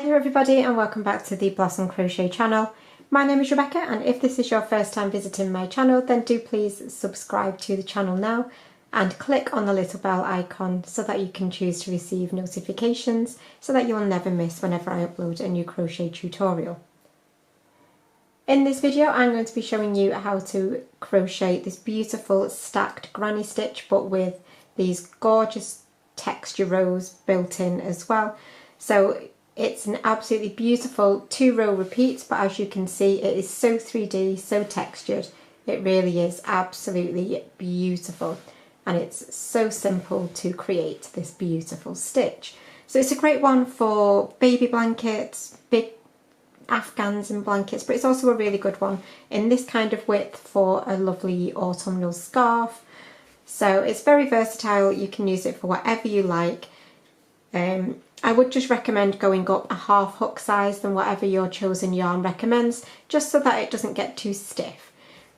there everybody, and welcome back to the Blossom Crochet channel. My name is Rebecca, and if this is your first time visiting my channel, then do please subscribe to the channel now and click on the little bell icon so that you can choose to receive notifications so that you will never miss whenever I upload a new crochet tutorial. In this video I'm going to be showing you how to crochet this beautiful stacked granny stitch, but with these gorgeous texture rows built in as well. So it's an absolutely beautiful 2-row repeat, but as you can see it is so 3D, so textured. It really is absolutely beautiful, and it's so simple to create this beautiful stitch. So it's a great one for baby blankets, big Afghans and blankets, but it's also a really good one in this kind of width for a lovely autumnal scarf. So it's very versatile, you can use it for whatever you like. I would just recommend going up a half hook size than whatever your chosen yarn recommends, just so that it doesn't get too stiff.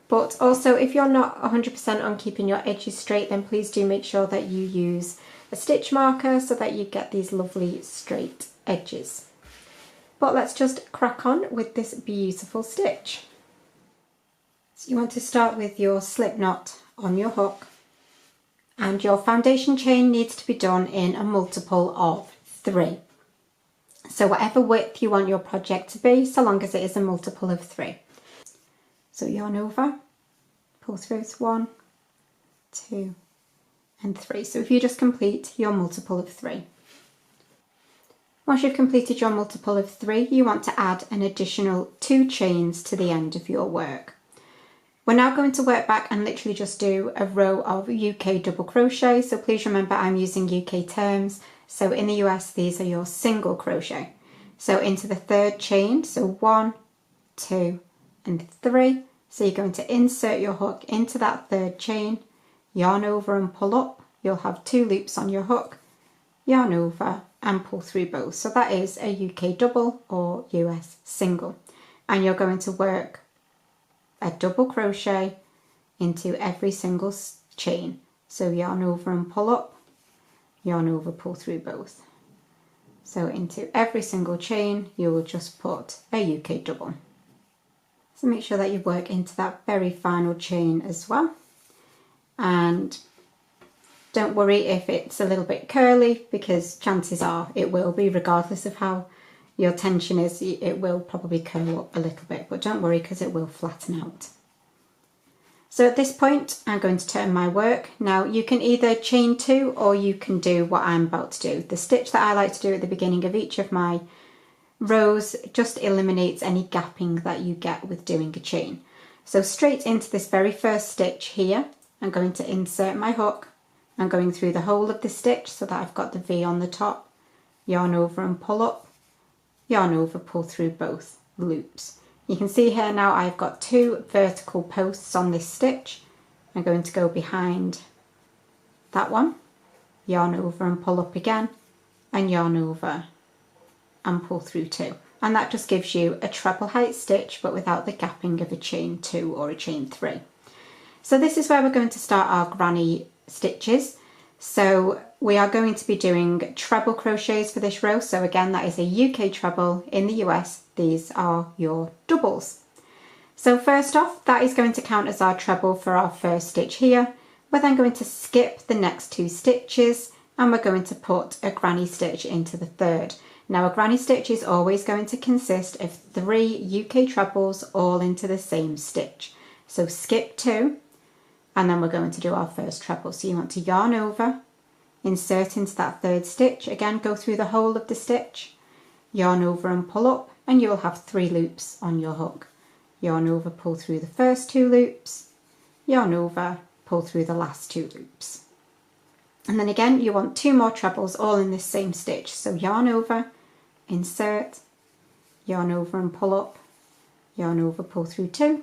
But also, if you're not 100% on keeping your edges straight, then please do make sure that you use a stitch marker so that you get these lovely straight edges. But let's just crack on with this beautiful stitch. So you want to start with your slip knot on your hook, and your foundation chain needs to be done in a multiple of 3. So whatever width you want your project to be, so long as it is a multiple of 3. So yarn over, pull through 1, 2 and 3. So if you just complete your multiple of 3. Once you've completed your multiple of 3, you want to add an additional 2 chains to the end of your work. We're now going to work back and literally just do a row of UK double crochet. So please remember I'm using UK terms. So in the US, these are your single crochet. So into the 3rd chain, so 1, 2 and 3. So you're going to insert your hook into that 3rd chain, yarn over and pull up. You'll have 2 loops on your hook, yarn over and pull through both. So that is a UK double or US single. And you're going to work a double crochet into every single chain. So yarn over and pull up, yarn over, pull through both. So into every single chain you will just put a UK double. So make sure that you work into that very final chain as well, and don't worry if it's a little bit curly, because chances are it will be, regardless of how your tension is, it will probably curl up a little bit, but don't worry because it will flatten out. So at this point I'm going to turn my work. Now you can either chain 2 or you can do what I'm about to do. The stitch that I like to do at the beginning of each of my rows just eliminates any gapping that you get with doing a chain. So straight into this very first stitch here, I'm going to insert my hook. I'm going through the whole of the stitch so that I've got the V on the top, yarn over and pull up, yarn over, pull through both loops. You can see here now I've got 2 vertical posts on this stitch. I'm going to go behind that one, yarn over and pull up again, and yarn over and pull through 2. And that just gives you a treble height stitch, but without the gapping of a chain 2 or a chain 3. So this is where we're going to start our granny stitches. So we are going to be doing treble crochets for this row. So again, that is a UK treble. In the US, these are your doubles. So first off, that is going to count as our treble for our first stitch here. We're then going to skip the next 2 stitches, and we're going to put a granny stitch into the 3rd. Now a granny stitch is always going to consist of 3 UK trebles all into the same stitch. So skip 2, and then we're going to do our first treble. So you want to yarn over, insert into that 3rd stitch, again go through the whole of the stitch, yarn over and pull up, and you'll have 3 loops on your hook. Yarn over, pull through the first 2 loops, yarn over, pull through the last 2 loops. And then again you want 2 more trebles all in this same stitch. So yarn over, insert, yarn over and pull up, yarn over, pull through 2,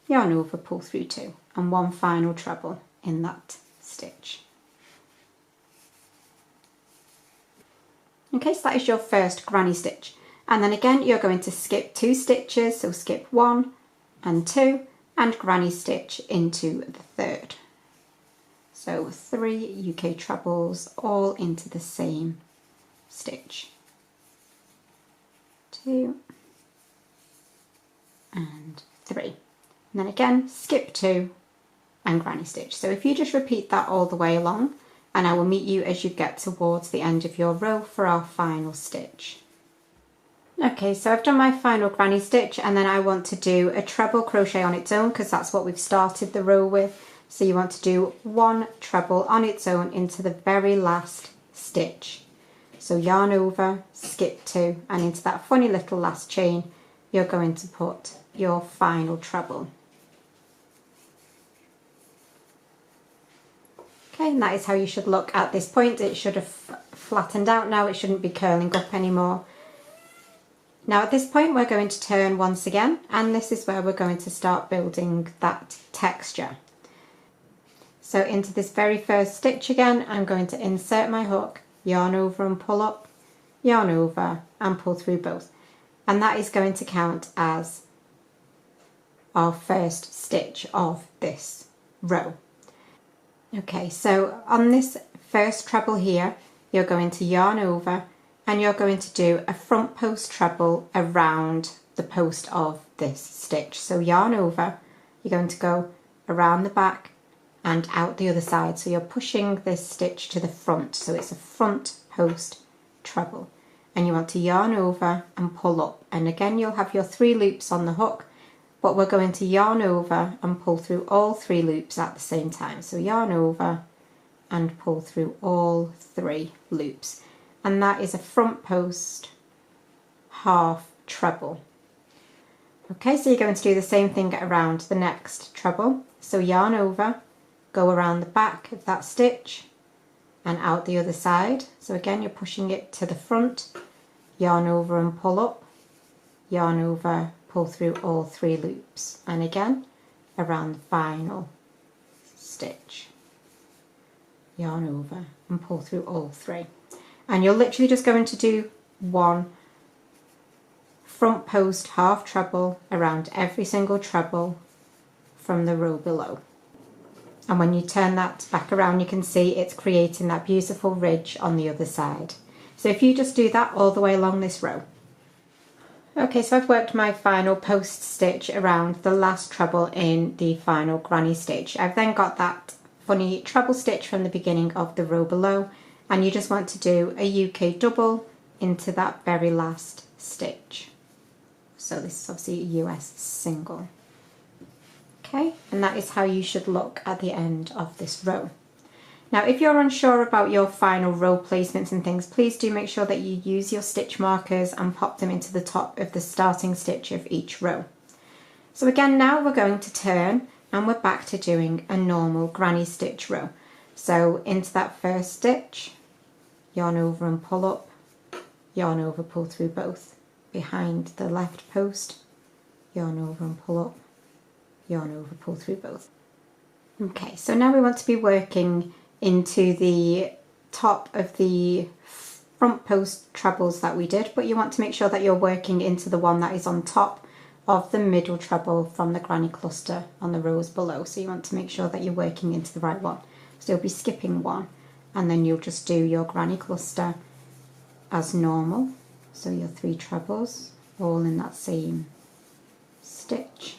yarn over, pull through 2, and 1 final treble in that stitch. Okay, so that is your first granny stitch. And then again you're going to skip 2 stitches, so skip 1 and 2 and granny stitch into the 3rd. So 3 UK trebles all into the same stitch. 2 and 3. And then again, skip 2 and granny stitch. So if you just repeat that all the way along, and I will meet you as you get towards the end of your row for our final stitch. Okay, so I've done my final granny stitch, and then I want to do a treble crochet on its own because that's what we've started the row with. So you want to do 1 treble on its own into the very last stitch. So yarn over, skip 2, and into that funny little last chain you're going to put your final treble. Okay, and that is how you should look at this point. It should have flattened out now, it shouldn't be curling up anymore. Now at this point we're going to turn once again, and this is where we're going to start building that texture. So into this very first stitch again, I'm going to insert my hook, yarn over and pull up, yarn over and pull through both. And that is going to count as our first stitch of this row. Okay, so on this first treble here, you're going to yarn over and you're going to do a front post treble around the post of this stitch. So yarn over, you're going to go around the back and out the other side. So you're pushing this stitch to the front. So it's a front post treble. And you want to yarn over and pull up. And again, you'll have your 3 loops on the hook, but we're going to yarn over and pull through all 3 loops at the same time. So yarn over and pull through all 3 loops. And that is a front post half treble. Okay, so you're going to do the same thing around the next treble. So yarn over, go around the back of that stitch and out the other side. So again, you're pushing it to the front, yarn over and pull up, yarn over, pull through all 3 loops, and again around the final stitch, yarn over and pull through all 3. And you're literally just going to do 1 front post half treble around every single treble from the row below. And when you turn that back around, you can see it's creating that beautiful ridge on the other side. So if you just do that all the way along this row. Okay, so I've worked my final post stitch around the last treble in the final granny stitch. I've then got that funny treble stitch from the beginning of the row below, and you just want to do a UK double into that very last stitch. So this is obviously a US single. Okay, and that is how you should look at the end of this row. Now if you're unsure about your final row placements and things, please do make sure that you use your stitch markers and pop them into the top of the starting stitch of each row. So again, now we're going to turn and we're back to doing a normal granny stitch row. So into that first stitch, yarn over and pull up, yarn over, pull through both. Behind the left post, yarn over and pull up, yarn over, pull through both. Okay, so now we want to be working into the top of the front post trebles that we did, but you want to make sure that you're working into the one that is on top of the middle treble from the granny cluster on the rows below. So you want to make sure that you're working into the right one. So you'll be skipping 1 and then you'll just do your granny cluster as normal. So your 3 trebles all in that same stitch.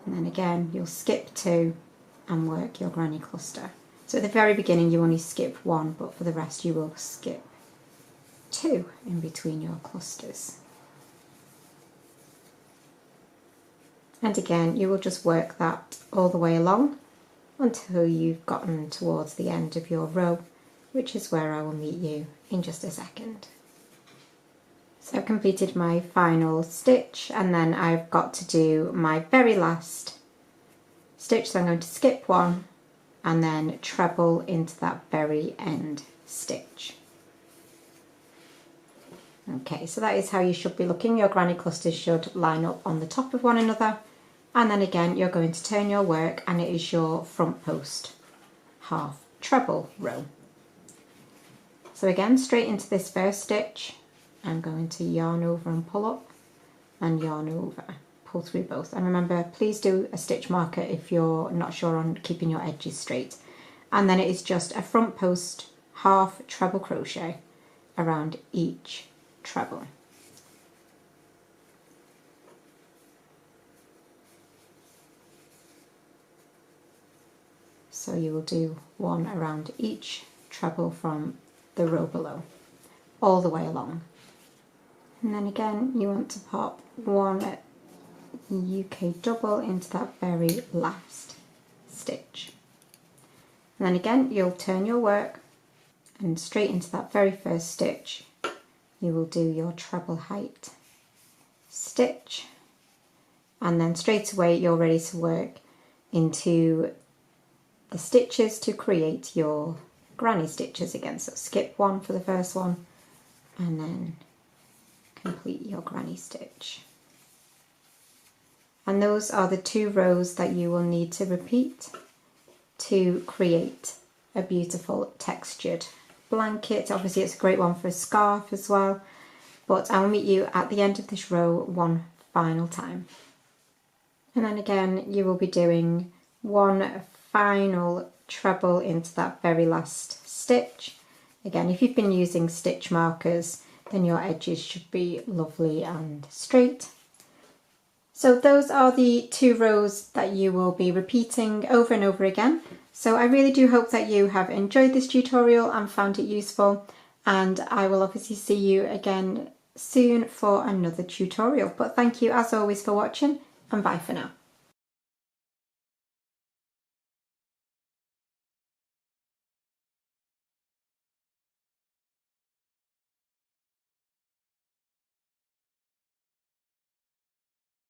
And then again, you'll skip 2 and work your granny cluster. So at the very beginning you only skip 1, but for the rest you will skip 2 in between your clusters. And again, you will just work that all the way along until you've gotten towards the end of your row, which is where I will meet you in just a second. So I've completed my final stitch and then I've got to do my very last stitch. So I'm going to skip 1 and then treble into that very end stitch. Okay, so that is how you should be looking. Your granny clusters should line up on the top of one another, and then again you're going to turn your work and it is your front post half treble row. So again, straight into this first stitch, I'm going to yarn over and pull up and yarn over, pull through both. And remember, please do a stitch marker if you're not sure on keeping your edges straight. and then it is just a front post half treble crochet around each treble. So you will do one around each treble from the row below, all the way along. And then again, you want to pop one UK double into that very last stitch. And then again, you'll turn your work and straight into that very first stitch, you will do your treble height stitch. And then straight away, you're ready to work into the stitches to create your granny stitches again. So skip one for the first one and then complete your granny stitch. And those are the 2 rows that you will need to repeat to create a beautiful textured blanket. Obviously it's a great one for a scarf as well, but I'll meet you at the end of this row one final time. And then again, you will be doing one final treble into that very last stitch. Again, if you've been using stitch markers, then your edges should be lovely and straight. So those are the 2 rows that you will be repeating over and over again. So I really do hope that you have enjoyed this tutorial and found it useful, and I will obviously see you again soon for another tutorial. But thank you as always for watching, and bye for now.